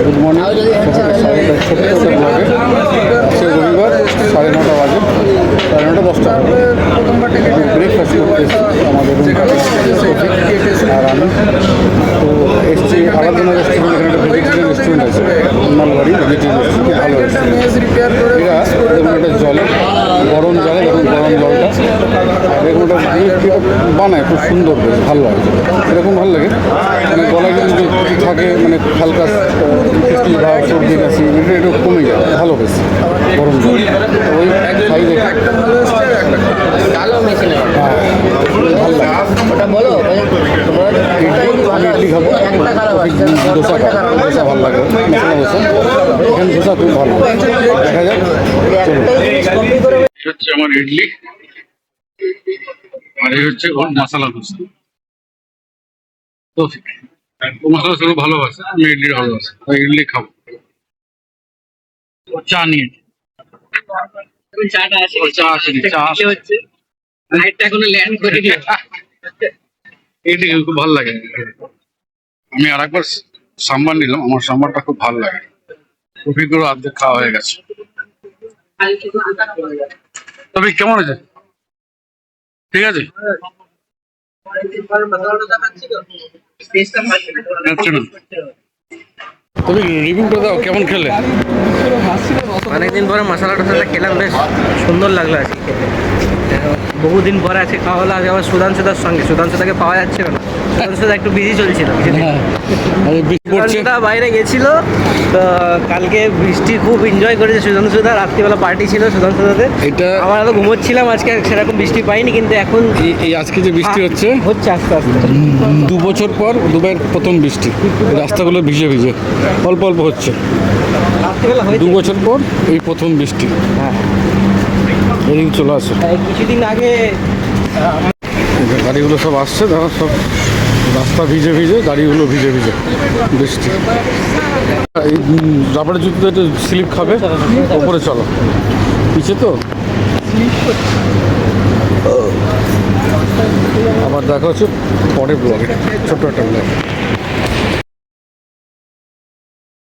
Good morning, ছোট্ট একটা ব্লগে। আজকে রবিবার, 9:30 বাজে, 9:30-10টা ব্রেকফাস্ট করতেছি আমাদের আর আমি তো এসছি আরাধনা রেস্টুরেন্ট। এখানে একটা ভেজিটেরিয়ান রেস্টুরেন্ট আছে, মালবাড়ি ভেজিটেরিয়ান রেস্টুরেন্ট, খুব ভালো রেস্টুরেন্ট। এরা এরকম একটা জলে গরম জলে দেখুন, গরম জলটা আর এরকম একটা বানায়, খুব সুন্দর, বেশ ভালো লাগে। এরকম ভালো লাগে মানে গলায় যদি কিছু থাকে, মানে হালকা ফিস্টি বা সর্দি কাশি এটা কমে যায়, ভালো বেশ গরম জল। ওই খাই দেখি, হ্যাঁ ভালো লাগে। আমি ইডলি খাবো, ধোসা খাবো, ধোসা ভালো লাগে, মশলা ধোসা। এখানে ধোসা খুব ভালো, দেখা যাক। হচ্ছে আমার ইডলি আর এই হচ্ছে ওর মশলা ধোসা। তো মশলা ধোসা ভালোবাসে, আমি ইডলি ভালোবাসি, ইডলি খাবো। চা নিয়ে খুব ভালো লাগে। আমি আর একবার সাম্বার নিলাম, আমার সাম্বারটা খুব ভালো লাগে। কফিগুলো অর্ধেক খাওয়া হয়ে গেছে। তবে কেমন আছে? ঠিক আছে। তুমি রিভিউটা দাও, কেমন খেলে? অনেকদিন পরে মশলা টশাটা খেলাম, বেশ সুন্দর লাগলো আজকে খেতে। বহুদিন পরে আজকে খাওয়া হলো। আগে আবার সুধাংশুদার সঙ্গে, সুধাংশুদাকে পাওয়া যাচ্ছিল না, সুধাংশুদা একটু বিজি চলছিল। সুধাংশুদা বাইরে গেছিল, তো কালকে বৃষ্টি খুব এনজয় করেছে সুধাংশুদা। রাত্রিবেলা পার্টি ছিল সুধাংশুদাতে। এটা আমার তো ঘুমোচ্ছিলাম, আজকে সেরকম বৃষ্টি পাইনি, কিন্তু এখন এই আজকে যে বৃষ্টি হচ্ছে আস্তে আস্তে 2 বছর পর দুবাইয়ের প্রথম বৃষ্টি। রাস্তাগুলো ভিজে ভিজে অল্প অল্প হচ্ছে। রাত্রিবেলা 2 বছর পর এই প্রথম বৃষ্টি। হ্যাঁ, এদিকে চলে আসে। কিছুদিন আগে গাড়িগুলো সব আসছে, দেখো সব রাস্তা ভিজে ভিজে, গাড়িগুলো ভিজে ভিজে, বৃষ্টি। এই রাবারের জুতো একটু স্লিপ খাবে, ওপরে চলো, পিছে তো। আবার দেখা হচ্ছে পরের ব্লগে, ছোট্ট একটা ব্লগ।